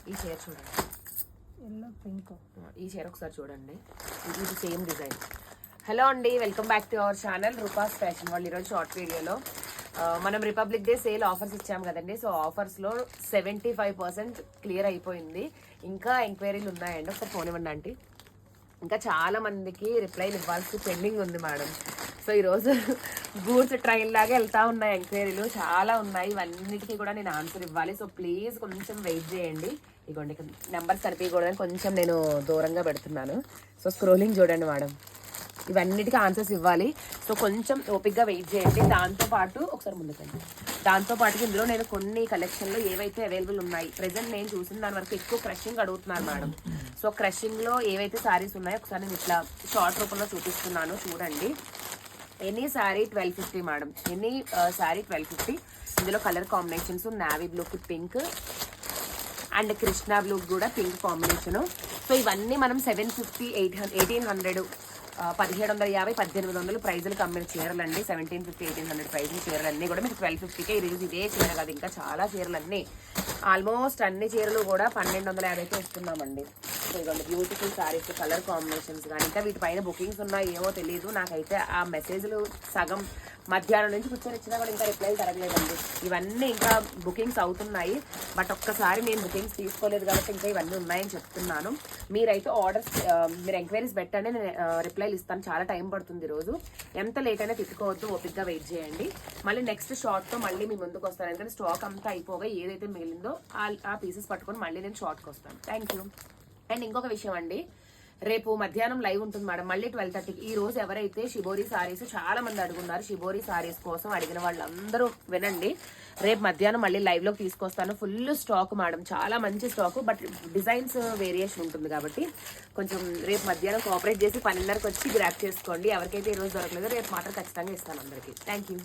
ఈ చీర చూడండి, ఎల్లో పింక్. ఈ చీర ఒకసారి చూడండి, ఇది సేమ్ డిజైన్. హలో అండి, welcome back to our channel Rupa's fashion వాళ్ళు. ఈరోజు షార్ట్ వీడియోలో మనం రిపబ్లిక్ డే సేల్ ఆఫర్స్ ఇచ్చాము కదండి. సో ఆఫర్స్లో 75% క్లియర్ అయిపోయింది. ఇంకా ఎంక్వైరీలు ఉన్నాయండి, ఒకసారి ఫోన్ ఇవ్వండి ఆంటీ. ఇంకా చాలా మందికి రిప్లైలు ఇవ్వాల్సి పెండింగ్ ఉంది మేడం. సో ఈరోజు గూడ్స్ ట్రైన్ లాగా వెళ్తా ఉన్నాయి ఎంక్వైరీలు, చాలా ఉన్నాయి. ఇవన్నిటికీ కూడా నేను ఆన్సర్ ఇవ్వాలి. సో ప్లీజ్ కొంచెం వెయిట్ చేయండి. ఇదిగోండి, నెంబర్స్ సరిపోకూడదని కొంచెం నేను దూరంగా పెడుతున్నాను. సో స్క్రోలింగ్ చూడండి మేడం, ఇవన్నిటికీ ఆన్సర్స్ ఇవ్వాలి. సో కొంచెం ఓపిక్గా వెయిట్ చేయండి. దాంతోపాటు ఒకసారి ముందుకండి, దాంతోపాటు ఇందులో నేను కొన్ని కలెక్షన్లో ఏవైతే అవైలబుల్ ఉన్నాయి, ప్రెసెంట్ నేను చూసిన దాని వరకు ఎక్కువ క్రషింగ్ అడుగుతున్నారు మేడం. సో క్రషింగ్లో ఏవైతే శారీస్ ఉన్నాయో ఒకసారి నేను ఇట్లా షార్ట్ రూపంలో చూపిస్తున్నాను చూడండి. Any sari 1250 madam, any sari 1250. ఇందులో కలర్ కాంబినేషన్స్ నావీ బ్లూకి పింక్ అండ్ కృష్ణా బ్లూ కూడా పింక్ కాంబినేషను. సో ఇవన్నీ మనం 750, 1800, 1750, 1800 ప్రైజులకు అమ్మిన చీరలు అండి. 1750, 1800 ప్రైజుల చీరలు అన్నీ కూడా మీకు 1250కే. ఈరోజు ఇదే చీర కాదు, ఇంకా చాలా చీరలు అన్నీ, ఆల్మోస్ట్ అన్ని చీరలు కూడా 1250కే ఇస్తున్నామండి. సో ఇదిగోండి బ్యూటిఫుల్ శారీస్, కలర్ కాంబినేషన్స్ కానీ ఇంకా వీటిపైన బుకింగ్స్ ఉన్నాయి ఏమో తెలియదు నాకైతే. ఆ మెసేజ్లు సగం మధ్యాహ్నం నుంచి కూర్చొని ఇచ్చినా కూడా ఇంకా రిప్లైలు తరగలేదండి. ఇవన్నీ ఇంకా బుకింగ్స్ అవుతున్నాయి, బట్ ఒక్కసారి నేను బుకింగ్స్ తీసుకోలేదు కాబట్టి ఇంకా ఇవన్నీ ఉన్నాయని చెప్తున్నాను. మీరైతే ఆర్డర్స్, మీరు ఎంక్వైరీస్ పెట్టండి, నేను రిప్లైలు ఇస్తాను. చాలా టైం పడుతుంది ఈరోజు, ఎంత లేట్ అయినా తిట్టుకోవద్దు, ఓపిక్గా వెయిట్ చేయండి. మళ్ళీ నెక్స్ట్ షార్ట్తో మళ్ళీ మీ ముందుకు వస్తాను. ఎందుకంటే స్టాక్ అంతా అయిపోగా ఏదైతే మిగిలిందో ఆ పీసెస్ పట్టుకొని మళ్ళీ నేను షార్ట్కి వస్తాను. Thank you. అండ్ ఇంకొక విషయం అండి, రేపు మధ్యాహ్నం లైవ్ ఉంటుంది మేడం, మళ్ళీ 12:30కి. ఈ రోజు ఎవరైతే షిబోరి సారీస్ చాలా మంది అడుగున్నారు, షిబోరి సారీస్ కోసం అడిగిన వాళ్ళందరూ వినండి. రేపు మధ్యాహ్నం మళ్ళీ లైవ్ లోకి తీసుకొస్తాను. ఫుల్ స్టాక్ మేడం, చాలా మంచి స్టాక్, బట్ డిజైన్స్ వేరియేషన్ ఉంటుంది కాబట్టి కొంచెం రేపు మధ్యాహ్నం కోఆపరేట్ చేసి 12:30కి వచ్చి గ్రాప్ చేసుకోండి. ఎవరికైతే ఈ రోజు దొరకలేదో రేపు మాత్రం ఖచ్చితంగా ఇస్తాను అందరికీ. Thank you.